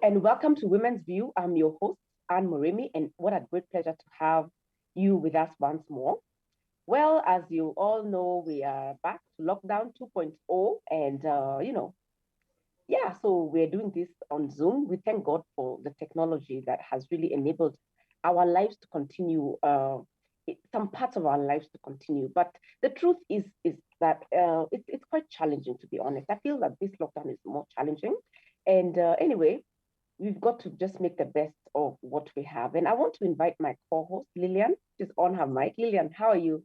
and welcome to Women's View. I'm your host, Anne Moremi, and what a great pleasure to have you with us once more. Well, as you all know, we are back to lockdown 2.0, and yeah, so we're doing this on Zoom. We thank God for the technology that has really enabled our lives to continue, some parts of our lives to continue. But the truth is that it's quite challenging, to be honest. I feel that this lockdown is more challenging. And anyway, we've got to just make the best of what we have. And I want to invite my co-host, Lillian, she's on her mic. Lillian, how are you?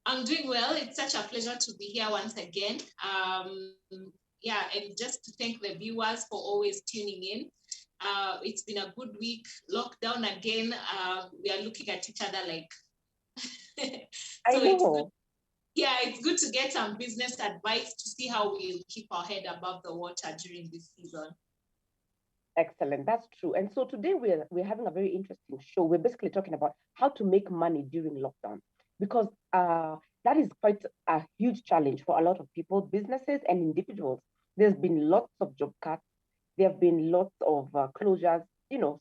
I'm doing well. It's such a pleasure to be here once again. And just to thank the viewers for always tuning in. It's been a good week. Lockdown again. We are looking at each other like. I know. It's good to get some business advice to see how we'll keep our head above the water during this season. Excellent. That's true. And so today we're having a very interesting show. We're basically talking about how to make money during lockdown, because that is quite a huge challenge for a lot of people, businesses and individuals. There's been lots of job cuts. There have been lots of closures,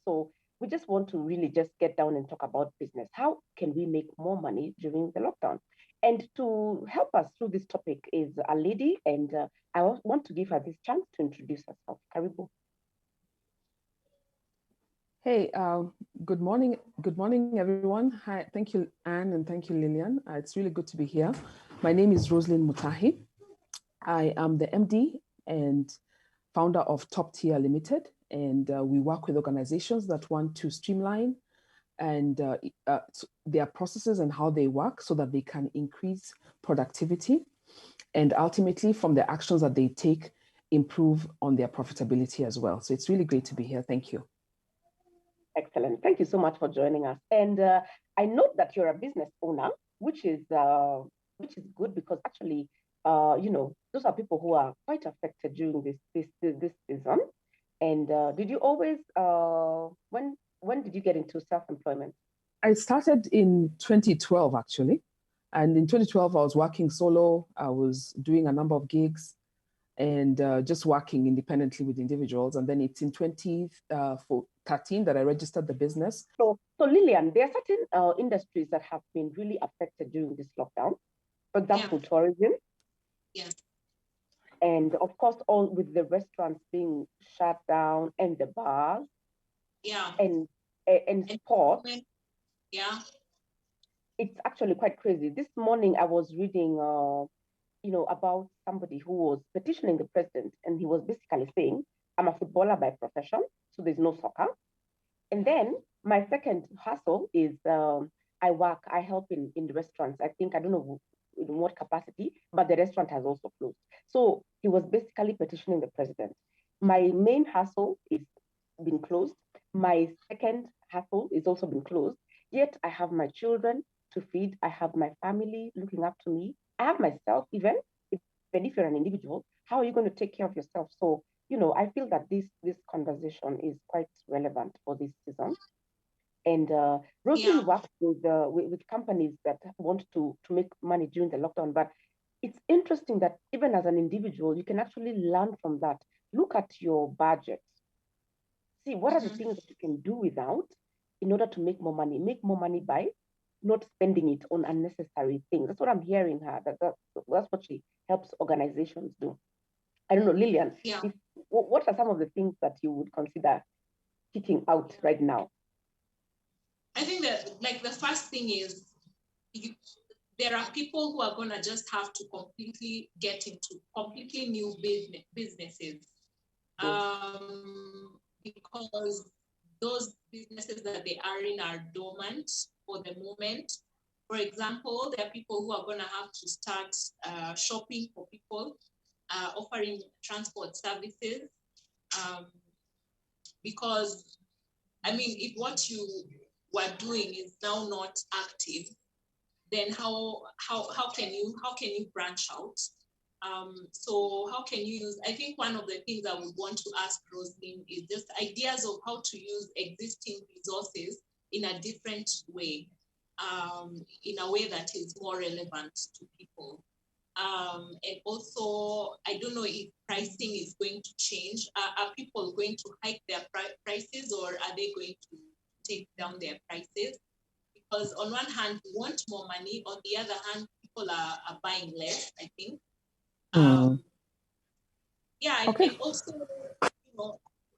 so we just want to really just get down and talk about business. How can we make more money during the lockdown? And to help us through this topic is a lady, and I want to give her this chance to introduce herself. Karibu. Hey, good morning. Good morning, everyone. Hi, thank you, Anne, and thank you, Lillian. It's really good to be here. My name is Rosalind Mutahi. I am the MD and founder of Top Tier Limited, and we work with organizations that want to streamline and their processes and how they work so that they can increase productivity and ultimately from the actions that they take, improve on their profitability as well. So it's really great to be here. Thank you. Excellent. Thank you so much for joining us. And I note that you're a business owner, which is good because actually, those are people who are quite affected during this season. And did you always when did you get into self-employment? I started in 2012 actually, and in 2012 I was working solo. I was doing a number of gigs and just working independently with individuals. And then it's in 2013 that I registered the business. So Lillian, there are certain industries that have been really affected during this lockdown. For example, tourism. Yes. And of course, all with the restaurants being shut down and the bars. Yeah. And sport. Yeah. It's actually quite crazy. This morning I was reading about somebody who was petitioning the president, and he was basically saying, I'm a footballer by profession, so there's no soccer. And then my second hustle is I help in the restaurants. I don't know in what capacity, but the restaurant has also closed. So he was basically petitioning the president. My main hustle is been closed. My second hustle is also been closed. Yet I have my children to feed. I have my family looking up to me. I have myself, even if you're an individual, how are you going to take care of yourself? So, I feel that this conversation is quite relevant for this season. And Rosalind works with companies that want to make money during the lockdown. But it's interesting that even as an individual, you can actually learn from that. Look at your budget. See, what are the things that you can do without in order to make more money? Make more money by not spending it on unnecessary things. That's what I'm hearing her. That's what she helps organizations do. I don't know, Lillian, what are some of the things that you would consider kicking out right now? I think that the first thing is there are people who are going to just have to completely get into completely new businesses. Because those businesses that they are in are dormant for the moment. For example, there are people who are going to have to start shopping for people, offering transport services, because, if what you were doing is now not active, then how can you branch out? So how can you use, I think one of the things I would want to ask Rosalind is just ideas of how to use existing resources in a different way, in a way that is more relevant to people. And also, I don't know if pricing is going to change. Are people going to hike their prices, or are they going to take down their prices? Because on one hand, we want more money. On the other hand, people are buying less, I think. Yeah, Okay. and also,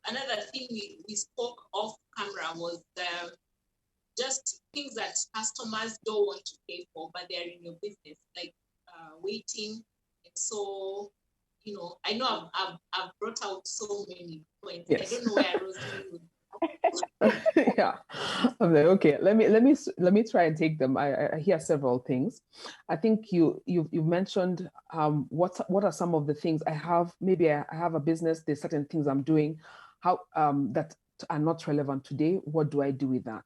another thing we spoke off camera was just things that customers don't want to pay for, but they're in your business, like waiting. And so, I know I've brought out so many points. Yes. I don't know where Rosemary would. Yeah, I'm like, okay, let me try and take them. I hear several things. I think you've mentioned what are some of the things I have. Maybe I have a business. There's certain things I'm doing, how that are not relevant today. What do I do with that?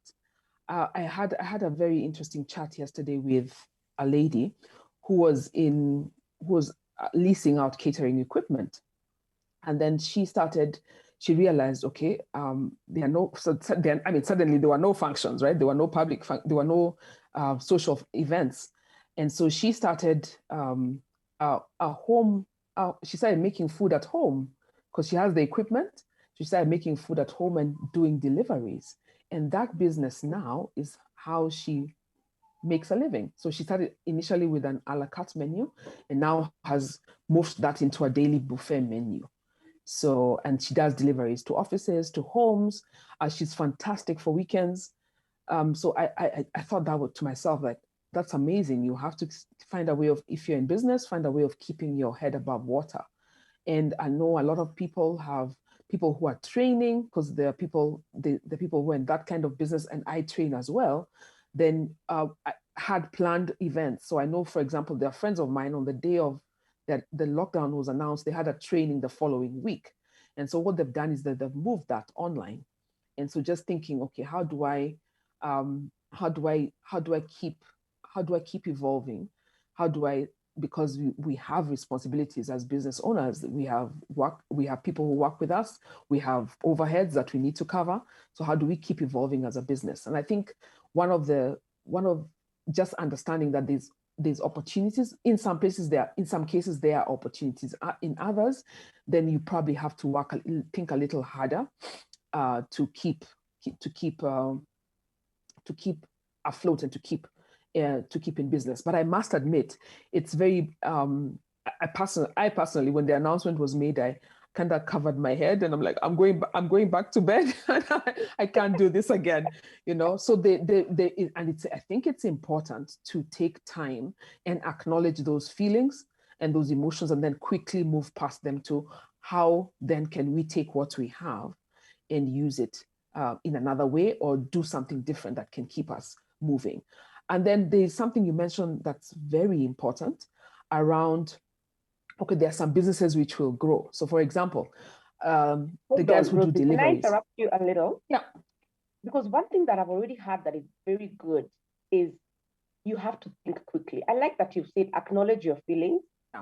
I had a very interesting chat yesterday with a lady who was leasing out catering equipment, and then she realized, okay, there are no, so then, I mean, suddenly there were no functions, right? There were no there were no social events. And so she started a home, she started making food at home because she has the equipment. She started making food at home and doing deliveries. And that business now is how she makes a living. So she started initially with an a la carte menu and now has moved that into a daily buffet menu. So, and she does deliveries to offices, to homes. She's fantastic for weekends. So I thought that to myself, like, that's amazing. You have to find a way of, if you're in business, find a way of keeping your head above water. And I know a lot of people have people who are training, because there are people, the people who are in that kind of business, and I train as well. Then I had planned events. So I know, for example, there are friends of mine on the day of that the lockdown was announced, they had a training the following week. And so what they've done is that they've moved that online. And so just thinking, okay, how do I keep evolving? How do I, because we have responsibilities as business owners, we have people who work with us, we have overheads that we need to cover. So how do we keep evolving as a business? And I think one of just understanding that there's opportunities in some places, in some cases there are opportunities. In others, then you probably have to think a little harder to keep afloat and to keep in business. But I must admit, it's very I personally, when the announcement was made, I kind of covered my head and I'm like, I'm going back to bed. I can't do this again, So I think it's important to take time and acknowledge those feelings and those emotions, and then quickly move past them to how then can we take what we have and use it in another way, or do something different that can keep us moving. And then there's something you mentioned that's very important around, okay, there are some businesses which will grow. So for example, the guys who do deliveries. Can I interrupt you a little? Yeah. Because one thing that I've already had that is very good is you have to think quickly. I like that you've said acknowledge your feelings. Yeah.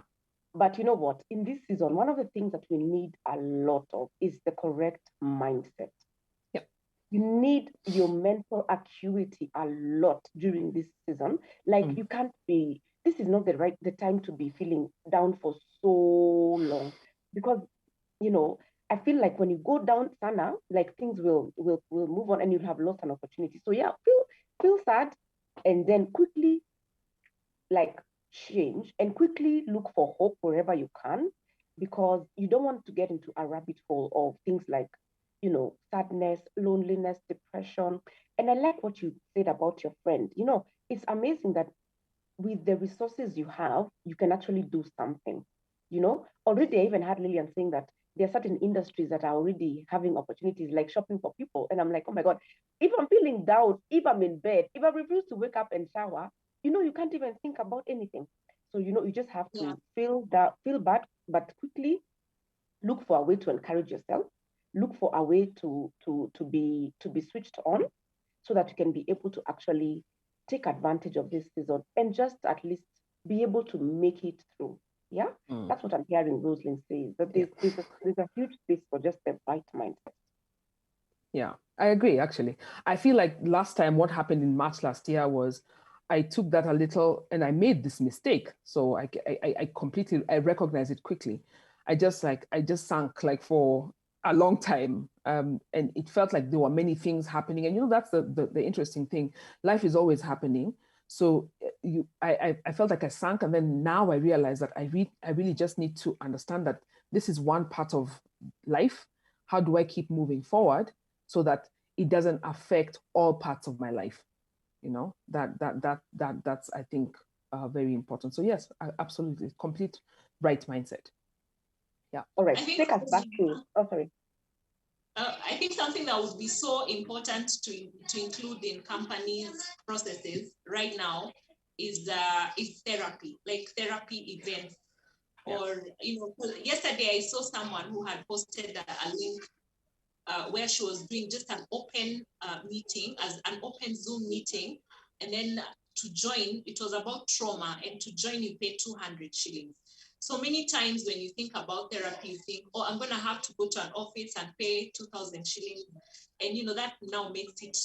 But you know what? In this season, one of the things that we need a lot of is the correct mindset. You need your mental acuity a lot during this season. Like you can't be, this is not the time to be feeling down for so long, because, I feel like when you go down, Sana, like things will move on and you'll have lost an opportunity. So yeah, feel sad, and then quickly like change and quickly look for hope wherever you can, because you don't want to get into a rabbit hole of things like sadness, loneliness, depression. And I like what you said about your friend. It's amazing that with the resources you have, you can actually do something. Already I even had Lillian saying that there are certain industries that are already having opportunities like shopping for people. And I'm like, oh my God, if I'm feeling down, if I'm in bed, if I refuse to wake up and shower, you can't even think about anything. So, you just have to feel bad, but quickly look for a way to encourage yourself, look for a way to be switched on, so that you can be able to actually take advantage of this season and just at least be able to make it through. Yeah, that's what I'm hearing Rosalind say, that there's a huge space for just the right mindset. Yeah, I agree, actually. I feel like last time, what happened in March last year was I took that a little and I made this mistake. So I completely, I recognized it quickly. I just sank like for a long time. And it felt like there were many things happening. And that's the interesting thing. Life is always happening. So I felt like I sank. And then now I realize that I really just need to understand that this is one part of life. How do I keep moving forward so that it doesn't affect all parts of my life? That's, I think, very important. So yes, absolutely, complete right mindset. Yeah. All right, take us back to, oh, sorry. I think something that would be so important to include in companies' processes right now is therapy, like therapy events. Yeah. Or yesterday I saw someone who had posted a link where she was doing just an open meeting, as an open Zoom meeting, and then to join, it was about trauma, and to join you pay 200 shillings. So many times when you think about therapy, you think, oh, I'm going to have to go to an office and pay 2,000 shillings. And, that now makes it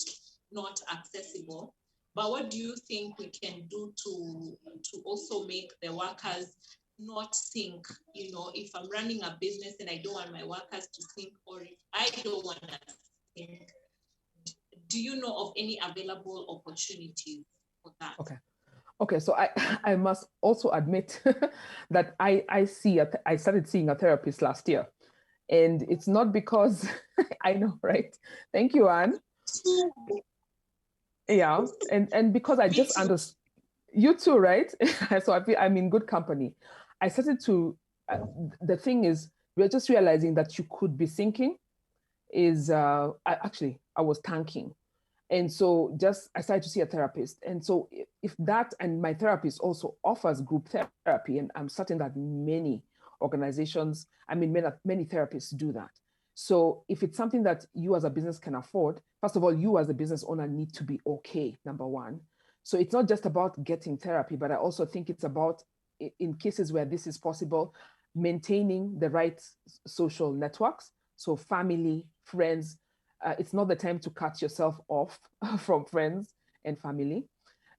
not accessible. But what do you think we can do to also make the workers not think, if I'm running a business and I don't want my workers to think, or if I don't want to think, do you know of any available opportunities for that? Okay, so I must also admit that I started seeing a therapist last year, and it's not because I know, right? Thank you, Anne. Yeah, and because I just understood. You too, right? So I feel I'm in good company. I started to. The thing is, we're just realizing that you could be thinking is actually I was tanking. And so I started to see a therapist. And so if that, and my therapist also offers group therapy, and I'm certain that many organizations, many therapists do that. So if it's something that you as a business can afford, first of all, you as a business owner need to be okay, number one. So it's not just about getting therapy, but I also think it's about, in cases where this is possible, maintaining the right social networks. So family, friends, it's not the time to cut yourself off from friends and family,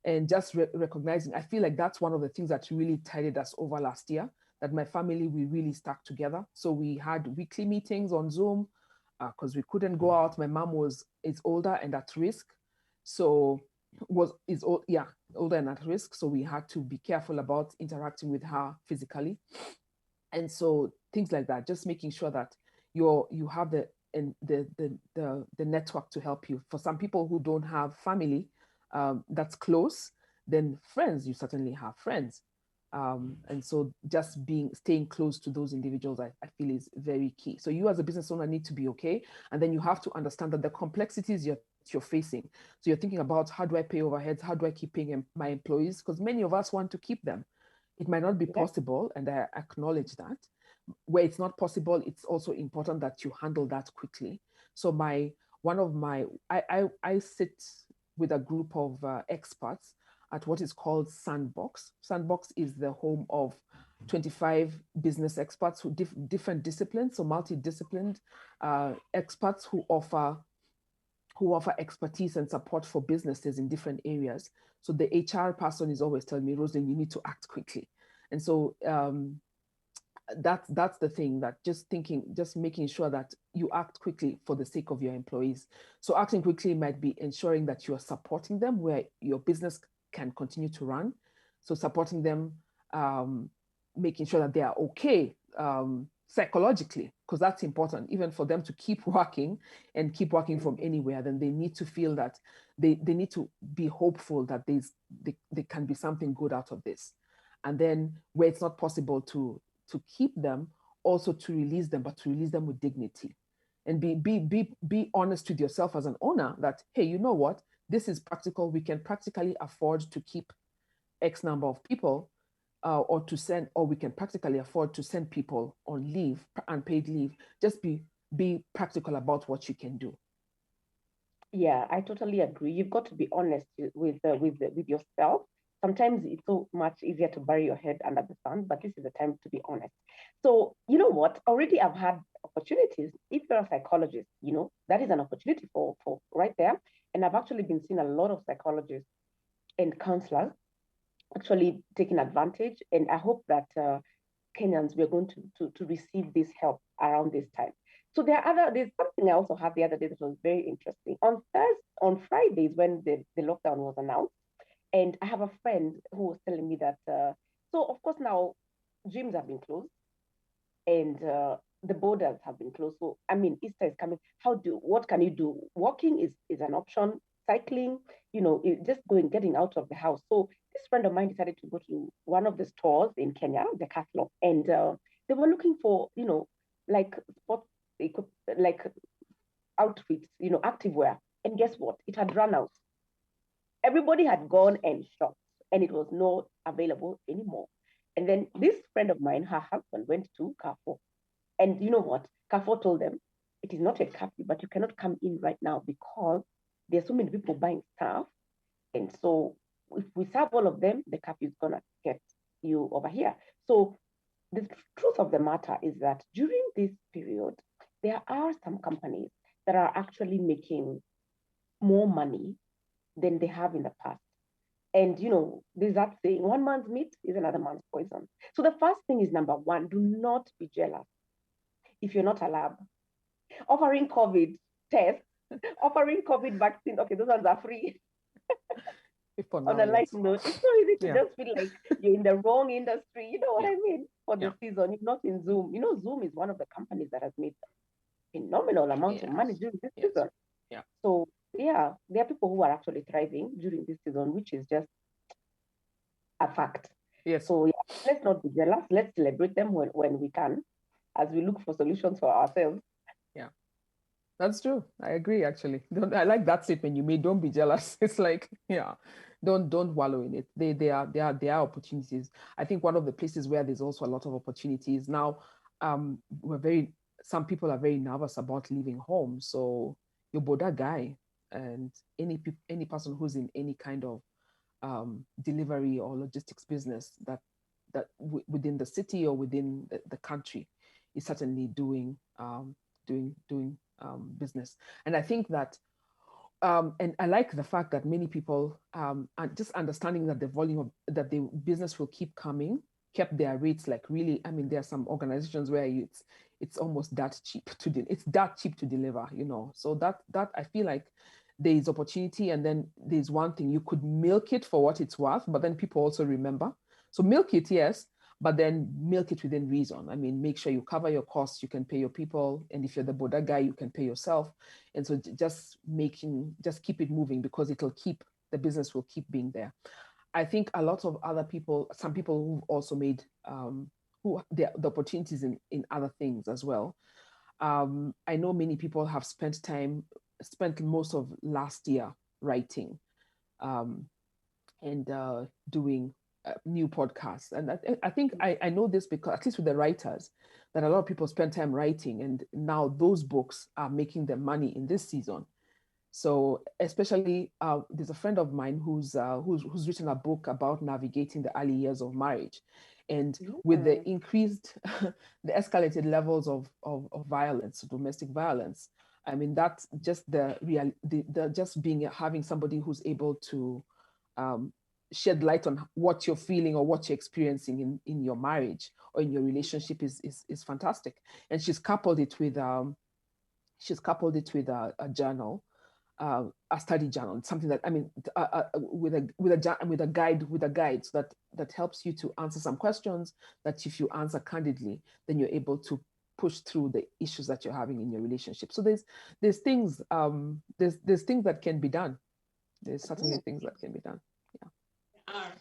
and just recognizing. I feel like that's one of the things that really tided us over last year, that my family, we really stuck together. So we had weekly meetings on Zoom because we couldn't go out. My mom is older and at risk. So older and at risk. So we had to be careful about interacting with her physically. And so things like that, just making sure that you have the network to help you. For some people who don't have family that's close, then friends, you certainly have friends. And so just staying close to those individuals, I feel is very key. So you as a business owner need to be okay. And then you have to understand that the complexities you're facing. So you're thinking about, how do I pay overheads? How do I keep paying my employees? Because many of us want to keep them. It might not be possible, and I acknowledge that. Where it's not possible, it's also important that you handle that quickly. So I sit with a group of experts at what is called Sandbox. Sandbox is the home of 25 business experts who different disciplines, so multidisciplined experts who offer expertise and support for businesses in different areas. So the HR person is always telling me, Rosalind, you need to act quickly. And so that's the thing, that just making sure that you act quickly for the sake of your employees. So acting quickly might be ensuring that you are supporting them where your business can continue to run. So supporting them, making sure that they are okay psychologically, because that's important, even for them to keep working from anywhere. Then they need to feel that they need to be hopeful that there can be something good out of this. And then where it's not possible to keep them, also to release them, but to release them with dignity. And be honest with yourself as an owner that, hey, you know what? This is practical. We can practically afford to keep X number of people, or we can practically afford to send people on leave, unpaid leave. Just be practical about what you can do. Yeah, I totally agree. You've got to be honest with yourself. Sometimes it's so much easier to bury your head under the sand, but this is the time to be honest. So, you know what? Already I've had opportunities. If you're a psychologist, that is an opportunity for right there. And I've actually been seeing a lot of psychologists and counselors actually taking advantage. And I hope that Kenyans, we're going to receive this help around this time. So there's something I also had the other day that was very interesting. On Fridays when the lockdown was announced, and I have a friend who was telling me that, so of course now gyms have been closed and the borders have been closed. So, I mean, Easter is coming. What can you do? Walking is an option, cycling, just getting out of the house. So this friend of mine decided to go to one of the stores in Kenya, the Decathlon, and they were looking for, like sports, like outfits, activewear. And guess what? It had run out. Everybody had gone and shopped, and it was not available anymore. And then this friend of mine, her husband, went to Carrefour. And you know what? Carrefour told them, it is not a curfew, but you cannot come in right now because there's so many people buying stuff. And so if we serve all of them, the curfew is going to get you over here. So the truth of the matter is that during this period, there are some companies that are actually making more money than they have in the past. And there's that saying, one man's meat is another man's poison. So the first thing is, number one, do not be jealous if you're not a lab. Offering COVID tests, offering COVID vaccine, okay, those ones are free. On a light note, it's so easy to just feel like you're in the wrong industry. You know what I mean? For the season, you're not in Zoom. Zoom is one of the companies that has made phenomenal amounts of money during this season. Yeah. So yeah, there are people who are actually thriving during this season, which is just a fact. Yes. So yeah, let's not be jealous. Let's celebrate them when we can, as we look for solutions for ourselves. Yeah, that's true. I agree. Actually, I like that statement you made. Don't be jealous. It's like, yeah, don't wallow in it. There are opportunities. I think one of the places where there's also a lot of opportunities now. Some people are very nervous about leaving home. So your border guy and any person who's in any kind of delivery or logistics business that within the city or within the country is certainly doing business. And I think that and I like the fact that many people are just understanding that that the business will keep coming, kept their rates like really. I mean, there are some organizations where it's almost that cheap to deliver, So that I feel like there is opportunity, and then there's one thing, you could milk it for what it's worth, but then people also remember. So milk it, yes, but then milk it within reason. I mean, make sure you cover your costs, you can pay your people, and if you're the border guy, you can pay yourself. And so just keep it moving, because the business will keep being there. I think a lot of other people, some people who've also made the opportunities in other things as well. I know many people have spent most of last year writing and doing new podcasts. And I think I know this because, at least with the writers, that a lot of people spend time writing, and now those books are making them money in this season. So especially there's a friend of mine who's written a book about navigating the early years of marriage. And with the increased, the escalated levels of violence, domestic violence, I mean, that's just having somebody who's able to shed light on what you're feeling or what you're experiencing in your marriage or in your relationship is fantastic. And she's coupled it with a journal, a study journal, something that, I mean, with a guide, so that helps you to answer some questions that if you answer candidly, then you're able to push through the issues that you're having in your relationship. So there's things that can be done. There's certainly things that can be done. Yeah.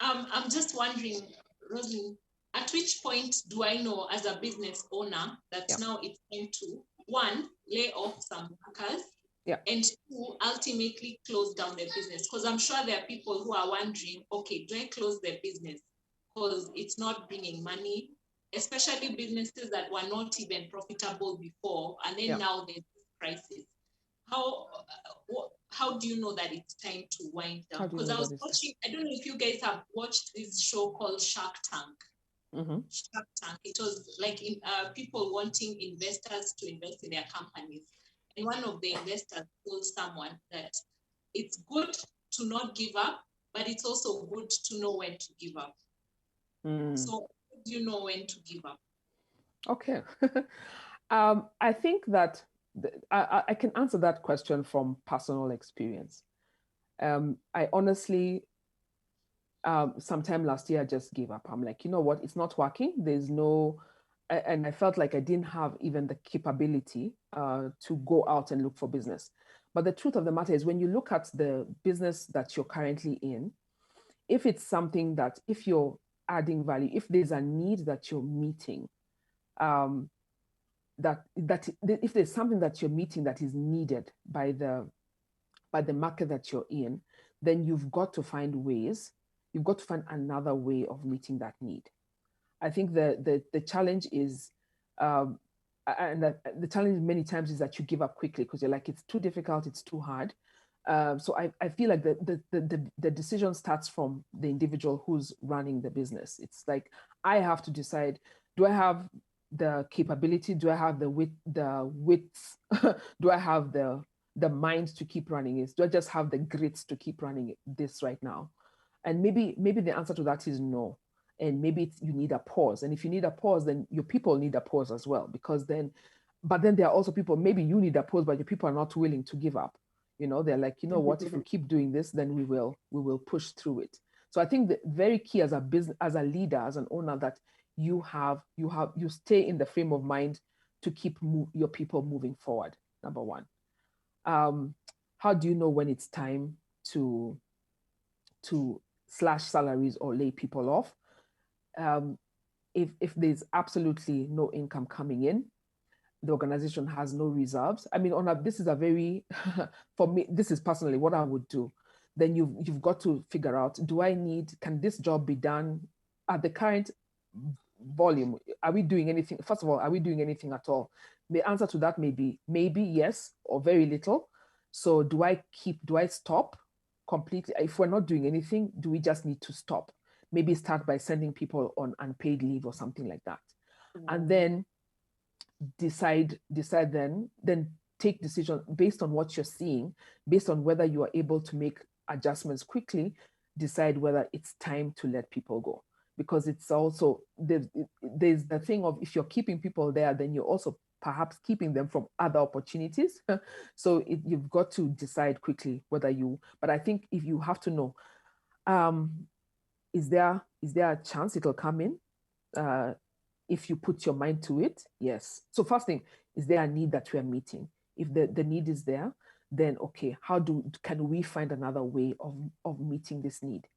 I'm just wondering, Rosie, at which point do I know as a business owner that now it's time to, one, lay off some workers, and two, ultimately close down their business? Because I'm sure there are people who are wondering, okay, do I close their business because it's not bringing money, especially businesses that were not even profitable before, and then now there's crisis. How do you know that it's time to wind down? Because I was watching, I don't know if you guys have watched this show called Shark Tank. Mm-hmm. Shark Tank. It was like people wanting investors to invest in their companies. And one of the investors told someone that it's good to not give up, but it's also good to know when to give up. So how do you know when to give up? Okay. I think that I can answer that question from personal experience. I honestly, sometime last year, I just gave up. I'm like, you know what? It's not working. There's no, and I felt like I didn't have even the capability to go out and look for business. But the truth of the matter is, when you look at the business that you're currently in, if it's something that, if you're adding value, if there's a need that you're meeting, um, that if there's something that you're meeting that is needed by the market that you're in, then you've got to find ways. You've got to find another way of meeting that need. I think the challenge is, and the challenge many times is that you give up quickly because you're like, it's too difficult, it's too hard. So I feel like the decision starts from the individual who's running the business. It's like, I have to decide, do I have the capability? Do I have the wits? Do I have the mind to keep running it? Do I just have the grit to keep running this right now? And maybe the answer to that is no. And maybe you need a pause. And if you need a pause, then your people need a pause as well, because but then there are also people, maybe you need a pause, but your people are not willing to give up. They're like, you know what, if we keep doing this, then we will push through it. So I think the very key as a business, as a leader, as an owner, that you stay in the frame of mind to keep your people moving forward. Number one. How do you know when it's time to slash salaries or lay people off? If there's absolutely no income coming in, the organization has no reserves. I mean, this is a very, for me, this is personally what I would do. Then you've got to figure out, can this job be done at the current volume? Are we doing anything? First of all, are we doing anything at all? The answer to that may be maybe yes or very little. So do I stop completely? If we're not doing anything, do we just need to stop? Maybe start by sending people on unpaid leave or something like that. And then decide then take decision based on what you're seeing, based on whether you are able to make adjustments quickly, decide whether it's time to let people go. Because it's also, there's the thing of, if you're keeping people there, then you're also perhaps keeping them from other opportunities. So you've got to decide quickly whether but I think if you have to know, is there a chance it'll come in? If you put your mind to it, yes. So first thing, is there a need that we are meeting? If the need is there, then okay, can we find another way of meeting this need?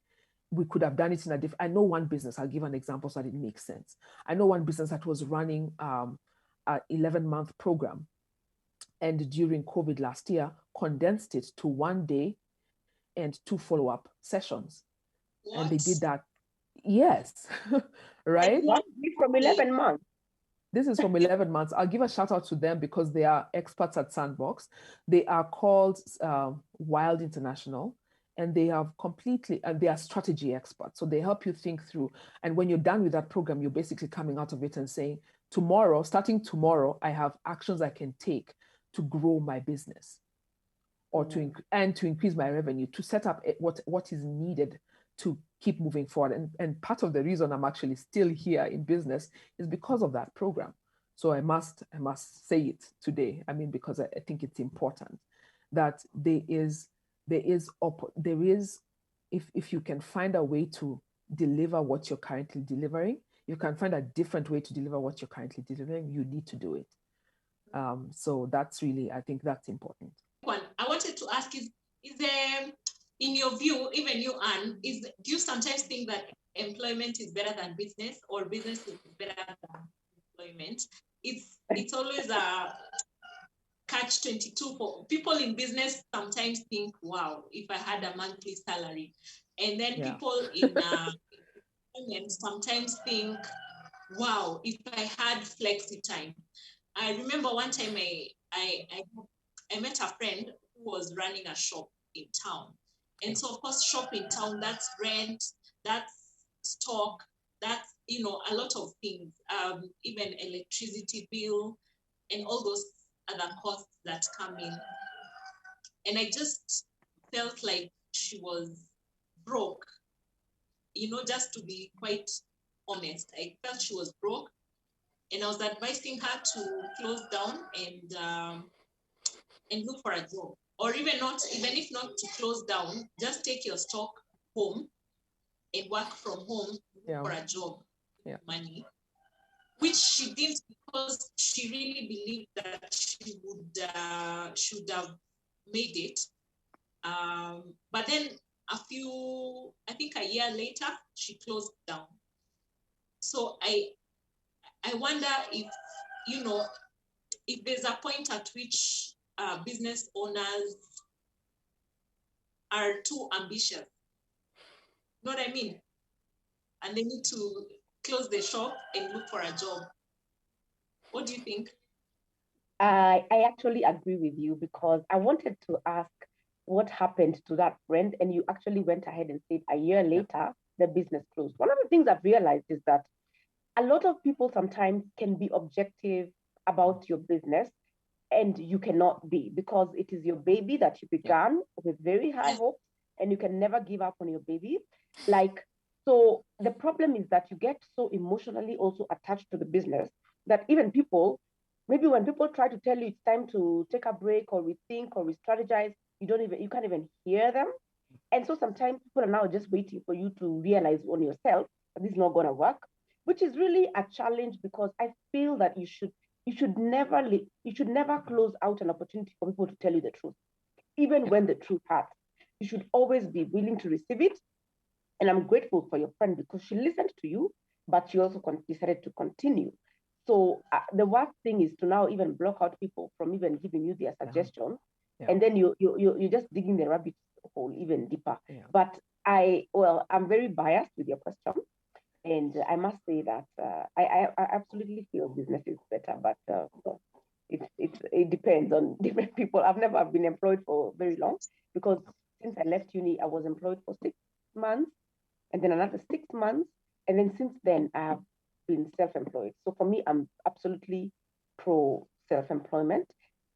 We could have done it in I know one business, I'll give an example so that it makes sense. I know one business that was running an 11-month program, and during COVID last year, condensed it to 1 day and 2 follow-up sessions. What? And they did that. Yes. Right? What? From 11 months. This is from 11 months. I'll give a shout out to them because they are experts at Sandbox. They are called Wild International, and they are they are strategy experts. So they help you think through. And when you're done with that program, you're basically coming out of it and saying, starting tomorrow, I have actions I can take to grow my business, or to increase my revenue, to set up what is needed to keep moving forward. And part of the reason I'm actually still here in business is because of that program. So I must say it today. I mean, because I think it's important that if you can find a way to deliver what you're currently delivering, you can find a different way to deliver what you're currently delivering, you need to do it. So that's really, I think that's important. I wanted to ask, is there, in your view, even you, Anne, do you sometimes think that employment is better than business, or business is better than employment? It's always a catch-22 for people in business. Sometimes think, wow, if I had a monthly salary. And then people in employment sometimes think, wow, if I had flexi time. I remember one time I met a friend who was running a shop in town. And so, of course, shop in town, that's rent, that's stock, that's, a lot of things, even electricity bill and all those other costs that come in. And I just felt like she was broke. Just to be quite honest, I felt she was broke, and I was advising her to close down and look for a job, or even if not to close down, just take your stock home and work from home for a job, money, which she didn't, because she really believed that she should have made it. But then I think a year later, she closed down. So I wonder if there's a point at which business owners are too ambitious. You know what I mean? And they need to close the shop and look for a job. What do you think? I actually agree with you, because I wanted to ask what happened to that friend, and you actually went ahead and said a year later, the business closed. One of the things I've realized is that a lot of people sometimes can be objective about your business, and you cannot be, because it is your baby that you began with very high hopes, and you can never give up on your baby. So the problem is that you get so emotionally also attached to the business that even people, maybe when people try to tell you it's time to take a break or rethink or re-strategize, you can't even hear them. And so sometimes people are now just waiting for you to realize on yourself that this is not going to work, which is really a challenge, because I feel that you should never close out an opportunity for people to tell you the truth, even when the truth hurts. You should always be willing to receive it. And I'm grateful for your friend, because she listened to you, but she also decided to continue. So the worst thing is to now even block out people from even giving you their suggestions. And then you're just digging the rabbit hole even deeper. But I'm very biased with your question. And I must say that I absolutely feel business is better, but it depends on different people. I've never been employed for very long, because since I left uni, I was employed for 6 months, and then another 6 months. And then since then, I have been self-employed. So for me, I'm absolutely pro self-employment.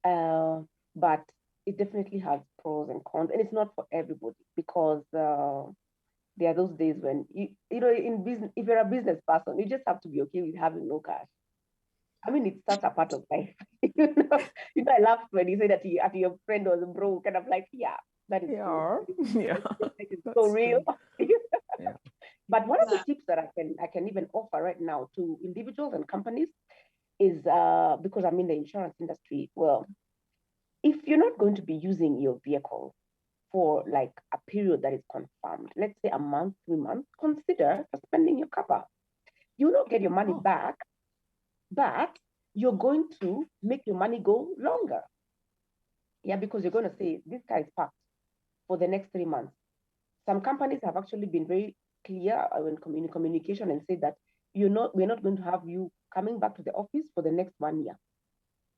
But it definitely has pros and cons, and it's not for everybody, because there are those days when in business, if you're a business person, you just have to be okay with having no cash. I mean, it's such a part of life. I laughed when you said that your friend was broke, and I'm like, yeah, that is true. Yeah. It is so real. Yeah. But one of the tips that I can even offer right now to individuals and companies is, because I'm in the insurance industry. Well, if you're not going to be using your vehicle for like a period that is confirmed, let's say a month, 3 months, consider suspending your cover. You will not get your money back, but you're going to make your money go longer. Yeah, because you're going to say, this car is parked for the next 3 months. Some companies have actually been very clear in communication and said that we're not going to have you coming back to the office for the next 1 year.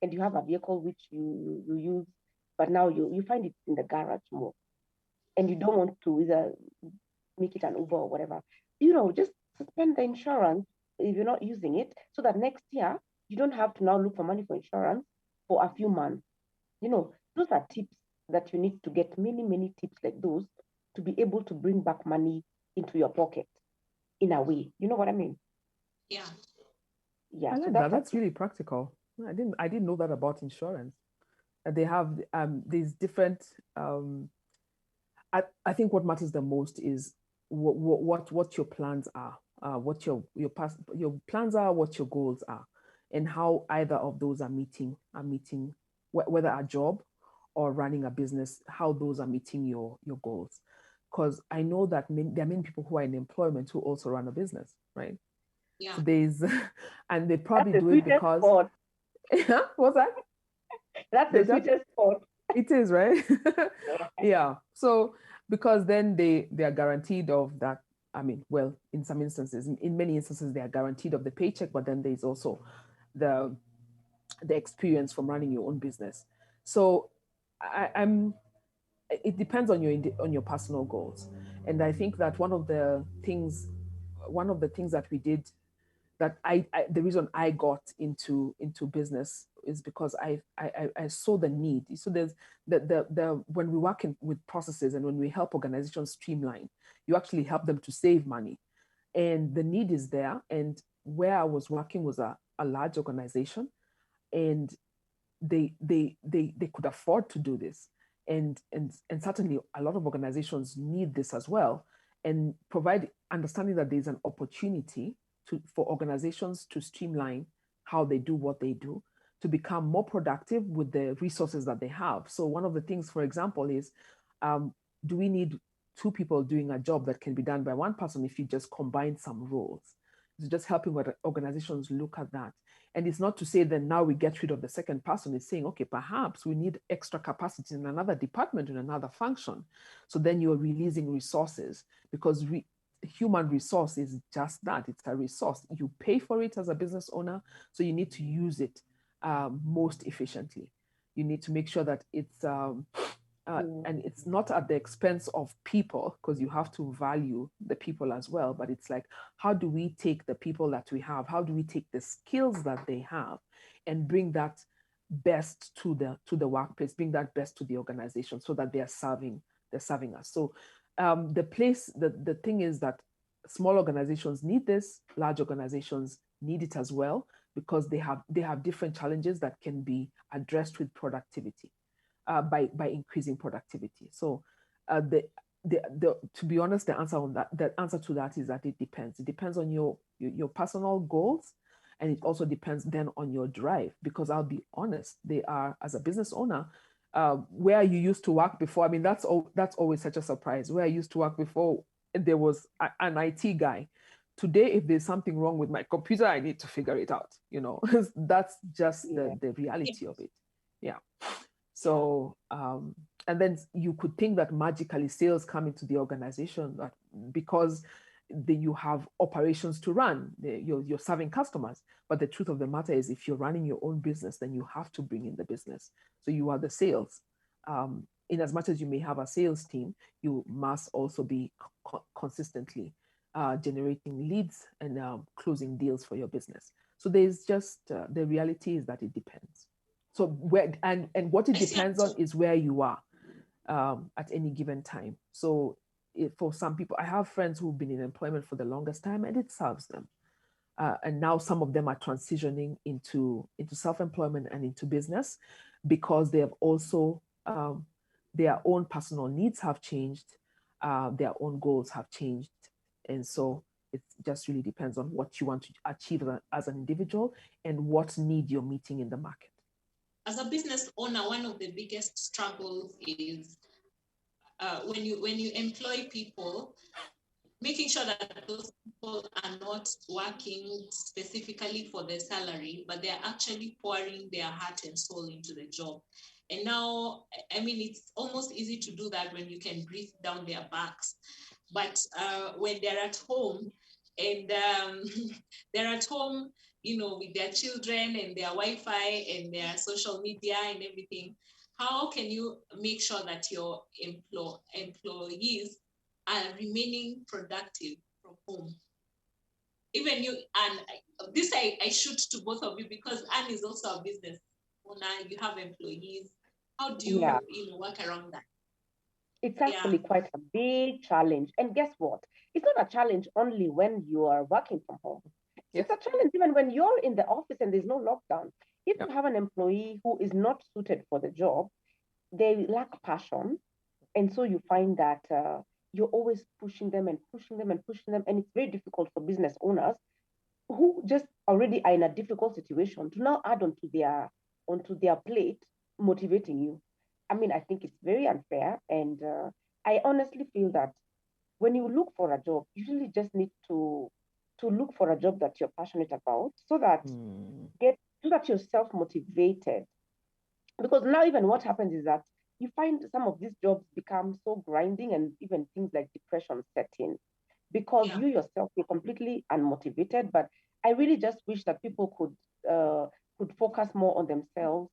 And you have a vehicle which you use, but now you find it in the garage more. And you don't want to either make it an Uber or whatever. Just suspend the insurance if you're not using it, so that next year you don't have to now look for money for insurance for a few months. Those are tips that you need to get, many, many tips like those, to be able to bring back money into your pocket in a way. You know what I mean? Yeah. I like that. That's really practical. I didn't know that about insurance. They have these different. I think what matters the most is what your plans are, what your plans are, what your goals are, and how either of those are meeting whether a job or running a business, how those are meeting your goals. Because I know that there are many people who are in employment who also run a business, right? Yeah. So and they probably do it because what's that? That's the sweetest spot. It is, right? Yeah. So because then they are guaranteed of that. I mean, well, in some instances, in many instances, they are guaranteed of the paycheck, but then there's also the experience from running your own business. So it depends on your personal goals. And I think that one of the things that we did, that the reason I got into business is because I saw the need. So there's the when we work with processes and when we help organizations streamline, you actually help them to save money, and the need is there. And where I was working was a large organization, and they could afford to do this, and certainly a lot of organizations need this as well, and provide understanding that there's an opportunity for organizations to streamline how they do what they do, to become more productive with the resources that they have. So one of the things, for example, is do we need two people doing a job that can be done by one person if you just combine some roles? It's just helping organizations look at that. And it's not to say that now we get rid of the second person. It's saying, okay, perhaps we need extra capacity in another department, in another function. So then you're releasing resources, because human resource is just that. It's a resource. You pay for it as a business owner, so you need to use it most efficiently. You need to make sure that it's and it's not at the expense of people, because you have to value the people as well. But it's like, how do we take the people that we have? How do we take the skills that they have and bring that best to the workplace, bring that best to the organization, so that they're serving us. So the thing is that small organizations need this, large organizations need it as well, because they have different challenges that can be addressed with productivity. By increasing productivity. So to be honest, the answer to that is that it depends. It depends on your personal goals, and it also depends then on your drive. Because I'll be honest, they are, as a business owner, where you used to work before. I mean, that's always such a surprise. Where I used to work before, there was an IT guy. Today, if there's something wrong with my computer, I need to figure it out. That's just the reality of it. Yeah. So, and then you could think that magically sales come into the organization because you have operations to run, you're serving customers. But the truth of the matter is, if you're running your own business, then you have to bring in the business. So you are the sales. In as much as you may have a sales team, you must also be consistently generating leads and closing deals for your business. So there's just, the reality is that it depends. So and what it depends on is where you are at any given time. So for some people, I have friends who've been in employment for the longest time, and it serves them. And now some of them are transitioning into self-employment and into business, because they have also, their own personal needs have changed, their own goals have changed. And so it just really depends on what you want to achieve as an individual and what need you're meeting in the market. As a business owner, one of the biggest struggles is when you employ people, making sure that those people are not working specifically for the salary, but they're actually pouring their heart and soul into the job. And now, I mean, it's almost easy to do that when you can breathe down their backs. But when they're at home, and they're at home, with their children and their Wi-Fi and their social media and everything, how can you make sure that your employees are remaining productive from home? Even you, and this I shoot to both of you, because Anne is also a business owner, you have employees. How do you, work around that? It's actually quite a big challenge. And guess what? It's not a challenge only when you are working from home. It's a challenge even when you're in the office and there's no lockdown. If you have an employee who is not suited for the job, they lack passion. And so you find that you're always pushing them and pushing them and pushing them. And it's very difficult for business owners who just already are in a difficult situation to now add onto their plate, motivating you. I mean, I think it's very unfair. And I honestly feel that when you look for a job, you really just need to look for a job that you're passionate about, so that you're self-motivated. Because now even what happens is that you find some of these jobs become so grinding, and even things like depression set in, because you yourself, you're completely unmotivated. But I really just wish that people could focus more on themselves,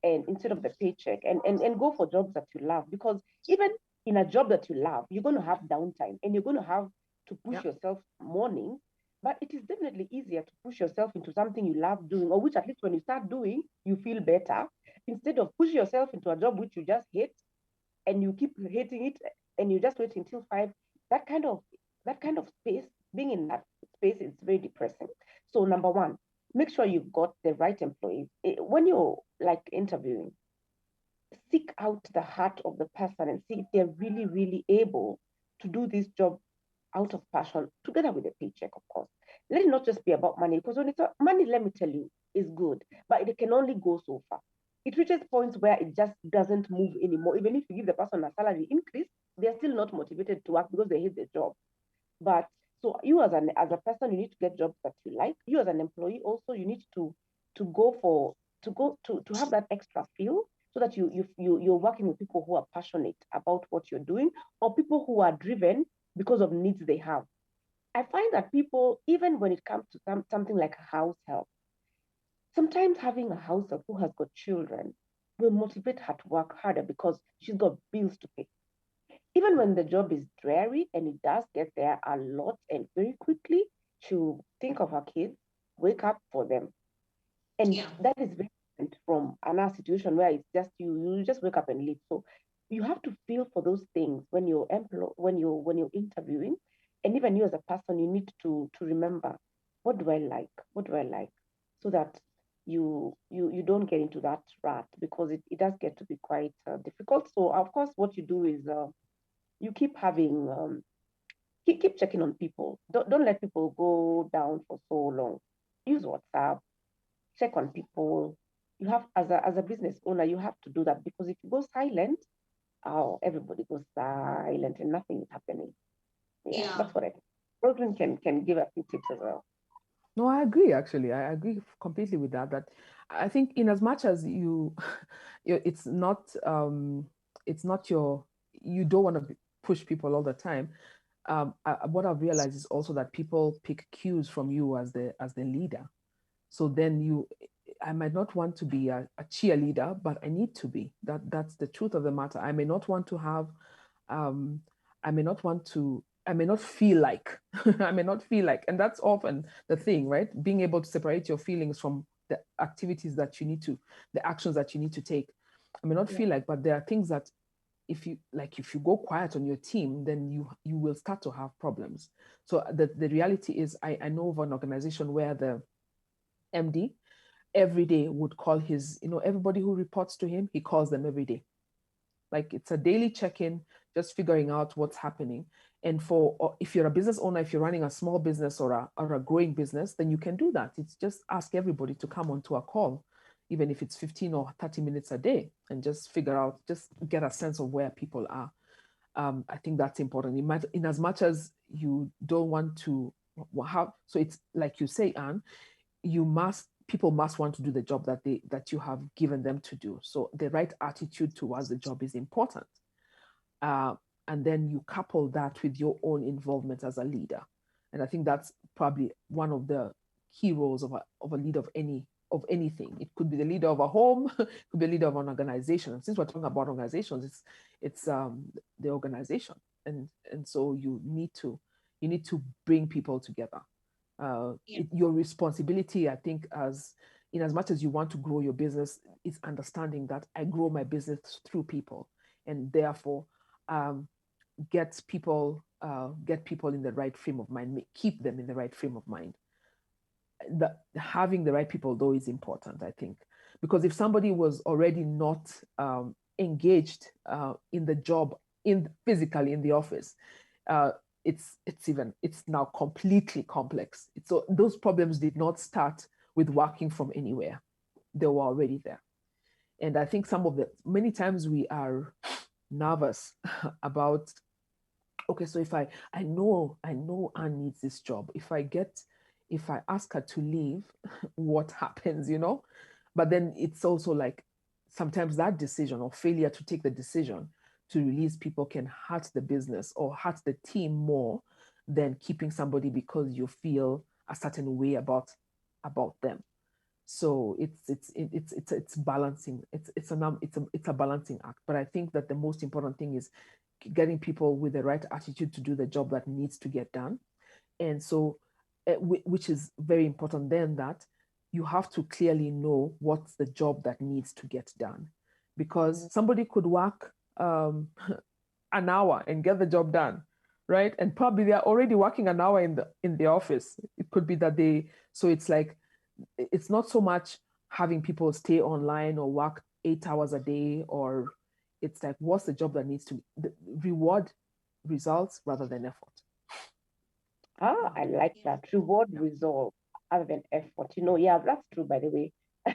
and instead of the paycheck, and go for jobs that you love. Because even in a job that you love, you're going to have downtime, and you're going to have to push yourself morning. But it is definitely easier to push yourself into something you love doing, or which at least when you start doing, you feel better, instead of pushing yourself into a job which you just hate and you keep hating it and you just wait until 5. That kind of space, being in that space is very depressing. So number one, make sure you've got the right employees. When you're like interviewing, seek out the heart of the person and see if they're really, really able to do this job out of passion, together with a paycheck, of course. Let it not just be about money, because when it's money, let me tell you, is good, but it can only go so far. It reaches points where it just doesn't move anymore. Even if you give the person a salary increase, they're still not motivated to work because they hate the job. But so you as a person, you need to get jobs that you like. You as an employee also, you need to go for to have that extra feel, so that you're working with people who are passionate about what you're doing, or people who are driven because of needs they have. I find that people, even when it comes to something like a house help, sometimes having a house help who has got children will motivate her to work harder because she's got bills to pay. Even when the job is dreary, and it does get there a lot and very quickly, she'll think of her kids, wake up for them. And Yeah. that is very different from another situation where it's just you just wake up and leave. So you have to feel for those things when you're interviewing. And even you as a person, you need to remember, what do I like? What do I like? So that you don't get into that rut, because it does get to be quite difficult. So of course, what you do is you keep having keep checking on people. Don't let people go down for so long. Use WhatsApp, check on people. You have, as a business owner, you have to do that, because if you go silent, oh, everybody goes silent and nothing is happening. Yeah, Yeah. that's what I think. Rosalind can give a few tips as well. No, I agree. Actually, I agree completely with that. That I think, in as much as it's not your, you don't want to push people all the time. What I've realized is also that people pick cues from you as the leader. So then I might not want to be a cheerleader, but I need to be. That's the truth of the matter. I may not want to have, um, I may not want to, I may not feel like, I may not feel like, and that's often the thing, right? Being able to separate your feelings from the activities that you need to, the actions that you need to take. I may not Yeah. feel like, but there are things that, if you go quiet on your team, then you will start to have problems. So the reality is, I know of an organization where the MD every day would call his, everybody who reports to him, he calls them every day. Like, it's a daily check-in, just figuring out what's happening. And if you're a business owner, if you're running a small business or a growing business, then you can do that. It's just ask everybody to come onto a call, even if it's 15 or 30 minutes a day, and just figure out, just get a sense of where people are. I think that's important. In as much as you don't want to have, so it's like you say, Anne, people must want to do the job that you have given them to do. So the right attitude towards the job is important. Uh, and then you couple that with your own involvement as a leader. And I think that's probably one of the key roles of a leader of anything. It could be the leader of a home, it could be a leader of an organization. And since we're talking about organizations, it's the organization. And so you need to bring people together. Yeah. Your responsibility, I think, in as much as you want to grow your business, is understanding that I grow my business through people, and therefore um, get people in the right frame of mind, keep them in the right frame of mind. Having the right people, though, is important, I think, because if somebody was already not engaged in the job, physically in the office, uh, it's now completely complex. So those problems did not start with working from anywhere; they were already there. And I think many times we are nervous about, okay, so if I know Anne needs this job. If I ask her to leave, what happens, But then it's also like, sometimes that decision or failure to take the decision to release people can hurt the business or hurt the team more than keeping somebody because you feel a certain way about them. So it's balancing. It's a balancing act. But I think that the most important thing is getting people with the right attitude to do the job that needs to get done. And so which is very important then, that you have to clearly know what's the job that needs to get done, because somebody could work an hour and get the job done, right? And probably they are already working an hour in the office. It could be that so it's like, it's not so much having people stay online or work 8 hours a day, or it's like, what's the job that needs to reward results rather than effort. I like that. Reward result other than effort. Yeah, that's true, by the way. Yeah.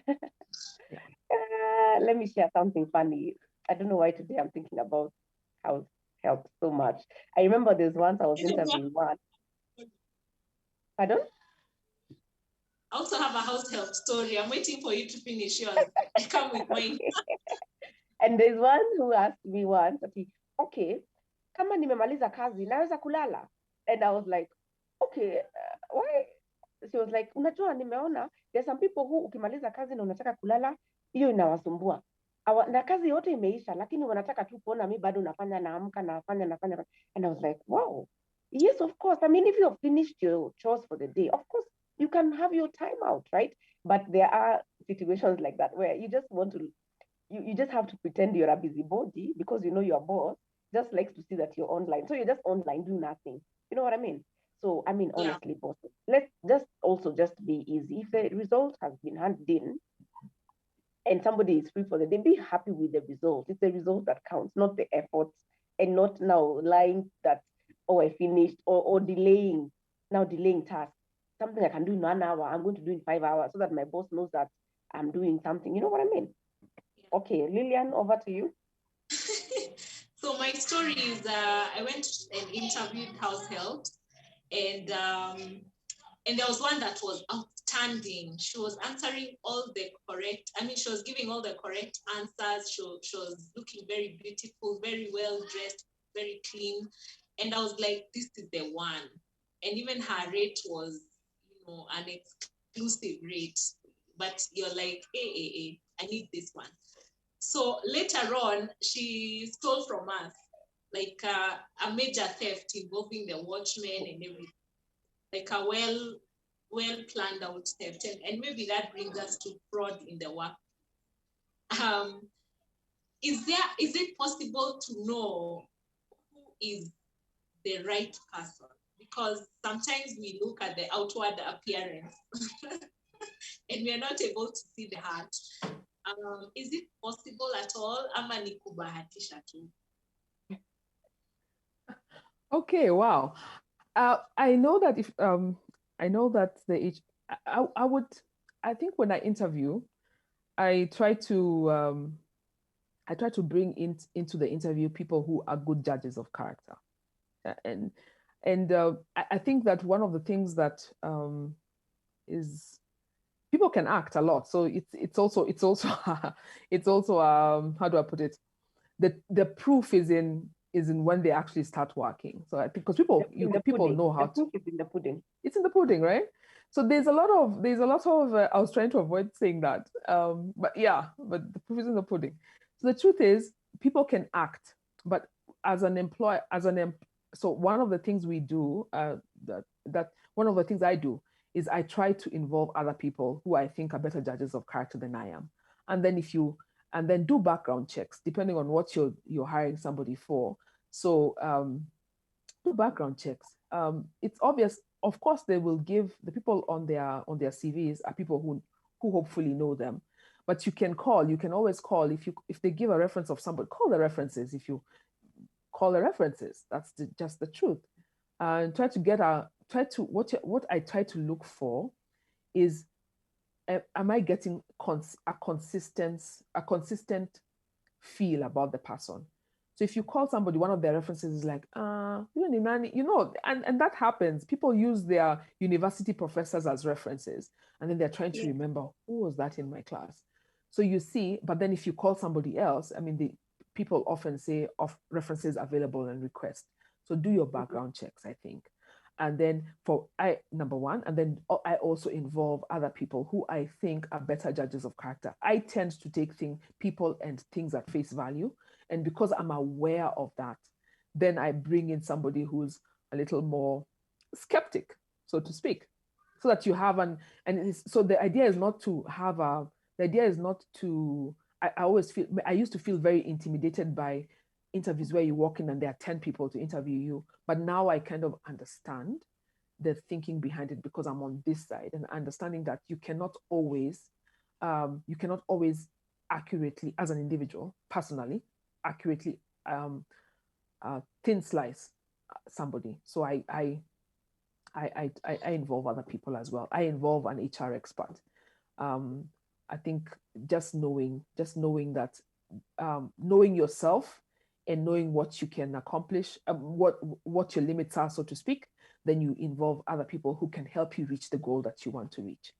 Let me share something funny. I don't know why today I'm thinking about house help so much. I remember there's once I was interviewing one. Pardon? I also have a house help story. I'm waiting for you to finish yours. I come with mine. And there's one who asked me once, okay, kama nimemaliza kazi, naweza kulala? And I was like, okay, why? She was like, unajua nimeona, there's some people who ukimaliza kazi na unataka kulala, hiyo inawasumbua. Na kazi yote imeisha, lakini wanataka tu kuona mi bado nafanya, naamka, nafanya. And I was like, wow. Yes, of course. I mean, if you've finished your chores for the day, of course, you can have your time out, right? But there are situations like that where you just want to, you just have to pretend you're a busybody because your boss just likes to see that you're online. So you're just online, do nothing. You know what I mean? So, I mean, honestly, boss, let's just also just be easy. If the result has been handed in and somebody is free for the day, be happy with the result. It's the result that counts, not the efforts, and not now lying that, oh, I finished, or delaying tasks. Something I can do in 1 hour, I'm going to do in 5 hours so that my boss knows that I'm doing something. You know what I mean? Okay, Lillian, over to you. So my story is I went and interviewed house help, and there was one that was outstanding. She was answering all the correct, she was giving all the correct answers. She was looking very beautiful, very well dressed, very clean. And I was like, this is the one. And even her rate was, an exclusive rate. But you're like, hey, I need this one. So later on, she stole from us, like a major theft involving the watchmen and everything, like a well planned out theft. And maybe that brings us to fraud in the work. Is it possible to know who is the right person? Because sometimes we look at the outward appearance and we are not able to see the heart. Is it possible at all? Ama ni kubahatisha tu? Okay, wow. I know that I think when I interview, I try to bring into the interview people who are good judges of character, and I think that one of the things that is, people can act a lot, so it's also how do I put it, the proof is in when they actually start working. So I think because people know how to. It's in the pudding. It's in the pudding, right? So there's a lot of I was trying to avoid saying that, but the proof is in the pudding. So the truth is, people can act, but as an employer, so one of the things we do, that one of the things I do is I try to involve other people who I think are better judges of character than I am, and then do background checks depending on what you're hiring somebody for. So do background checks. It's obvious, of course, they will give the people on their CVs are people who hopefully know them. But you can always call if they give a reference of somebody, call the references. If you call the references, that's just the truth. And what I try to look for is, am I getting a consistent feel about the person? So if you call somebody, one of their references is like, and that happens. People use their university professors as references, and then they're trying to remember, who was that in my class? So you see, but then if you call somebody else, the people often say of references available and request. So do your background checks, I think. And then number one, and then I also involve other people who I think are better judges of character. I tend to take people and things at face value. And because I'm aware of that, then I bring in somebody who's a little more skeptic, so to speak. so that you have so the idea is not to have the idea is not to, I always feel, I used to feel very intimidated by interviews where you walk in and there are 10 people to interview you. But now I kind of understand the thinking behind it because I'm on this side, and understanding that you cannot always accurately, as an individual, personally, accurately thin slice somebody. So I involve other people as well. I involve an HR expert. I think just knowing that, knowing yourself and knowing what you can accomplish, what your limits are, so to speak, then you involve other people who can help you reach the goal that you want to reach.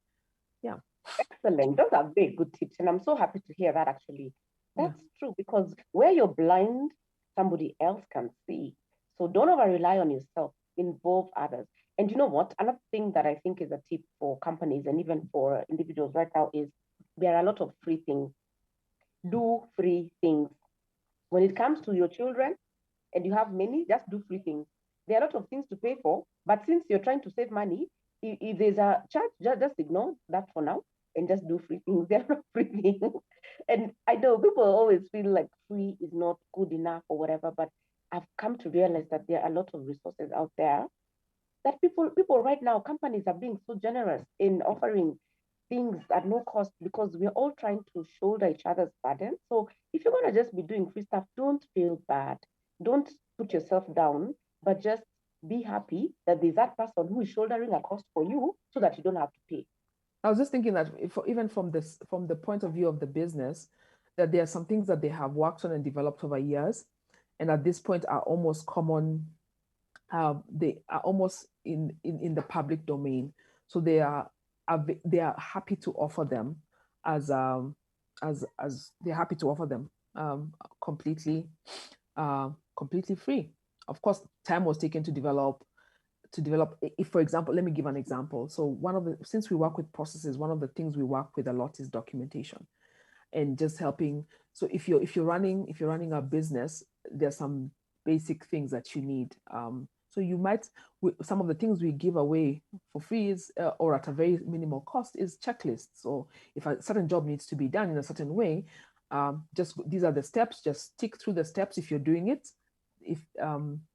Yeah. Excellent. Those are very good tips. And I'm so happy to hear that actually. That's true, because where you're blind, somebody else can see. So don't over rely on yourself, involve others. And you know what? Another thing that I think is a tip for companies and even for individuals right now is there are a lot of free things. Do free things. When it comes to your children and you have many, just do free things. There are a lot of things to pay for, but since you're trying to save money, if there's a charge, just ignore that for now and just do free things. They're not free things. And I know people always feel like free is not good enough or whatever, but I've come to realize that there are a lot of resources out there that people right now, companies are being so generous in offering things at no cost because we're all trying to shoulder each other's burden. So if you're gonna just be doing free stuff, don't feel bad. Don't put yourself down, but just be happy that there's that person who is shouldering a cost for you so that you don't have to pay. I was just thinking that even from the point of view of the business, that there are some things that they have worked on and developed over years, and at this point are almost common. They are almost in the public domain, so they are happy to offer them as they're happy to offer them completely free. Of course, time was taken to develop. If, for example, let me give an example. So since we work with processes, one of the things we work with a lot is documentation and just helping. So if you're running a business, there's some basic things that you need. So you might, some of the things we give away for free is, or at a very minimal cost, is checklists. So if a certain job needs to be done in a certain way, just these are the steps, just tick through the steps if you're doing it.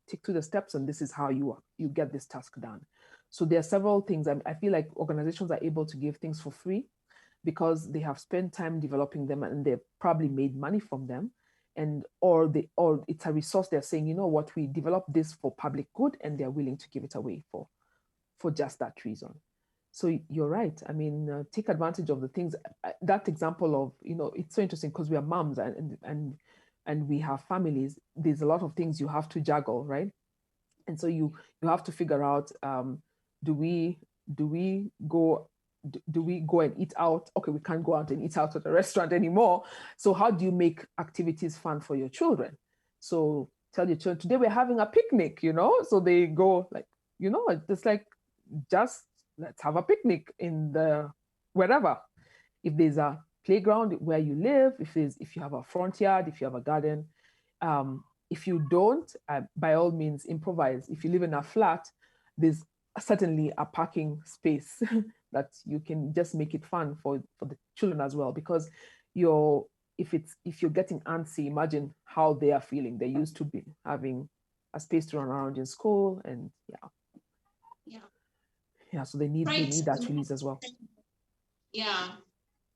Tick through the steps, and this is how you get this task done. So there are several things. I feel like organizations are able to give things for free because they have spent time developing them and they've probably made money from them, or it's a resource. They're saying, you know what, we developed this for public good, and they're willing to give it away for just that reason. So you're right. I mean, take advantage of the things. That example of, it's so interesting because we are moms and we have families. There's a lot of things you have to juggle, right? And so you have to figure out, do we go and eat out? Okay, we can't go out and eat out at a restaurant anymore. So how do you make activities fun for your children? So tell your children, today we're having a picnic, so they go like, it's like, just let's have a picnic in the wherever. If there's a playground where you live, if you have a front yard, if you have a garden, if you don't, by all means improvise. If you live in a flat, there's certainly a parking space that you can just make it fun for the children as well, because if you're getting antsy, imagine how they are feeling. They used to be having a space to run around in school, and so they need that release as well. Yeah.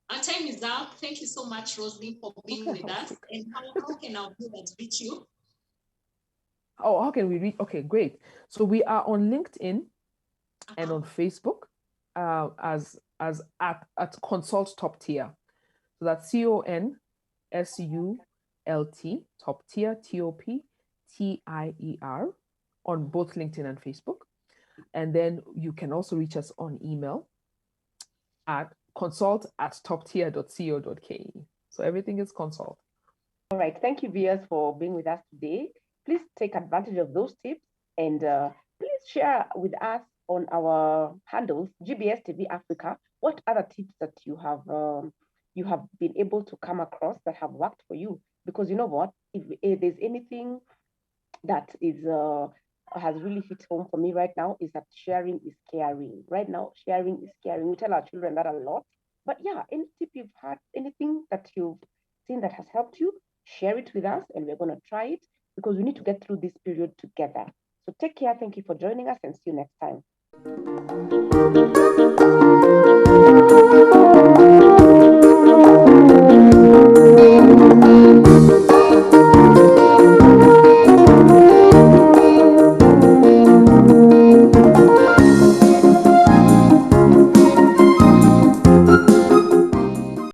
Our time is up. Thank you so much, Rosalie, for being with us. And how can our viewers reach you? Oh, how can we reach? Okay, great. So we are on LinkedIn and on Facebook as at Consult Top Tier. So that's CONSULT Top Tier TOPTIER on both LinkedIn and Facebook. And then you can also reach us on email at consult@toptier.co.ke. So everything is consult. All right. Thank you, viewers, for being with us today. Please take advantage of those tips and please share with us on our handles, GBS TV Africa, what other tips that you have been able to come across that have worked for you. Because you know what, if there's anything that is has really hit home for me right now is that sharing is caring. Right now, sharing is caring. We tell our children that a lot. But yeah, any tip you've had, anything that you've seen that has helped you, share it with us and we're going to try it because we need to get through this period together. So take care. Thank you for joining us and see you next time.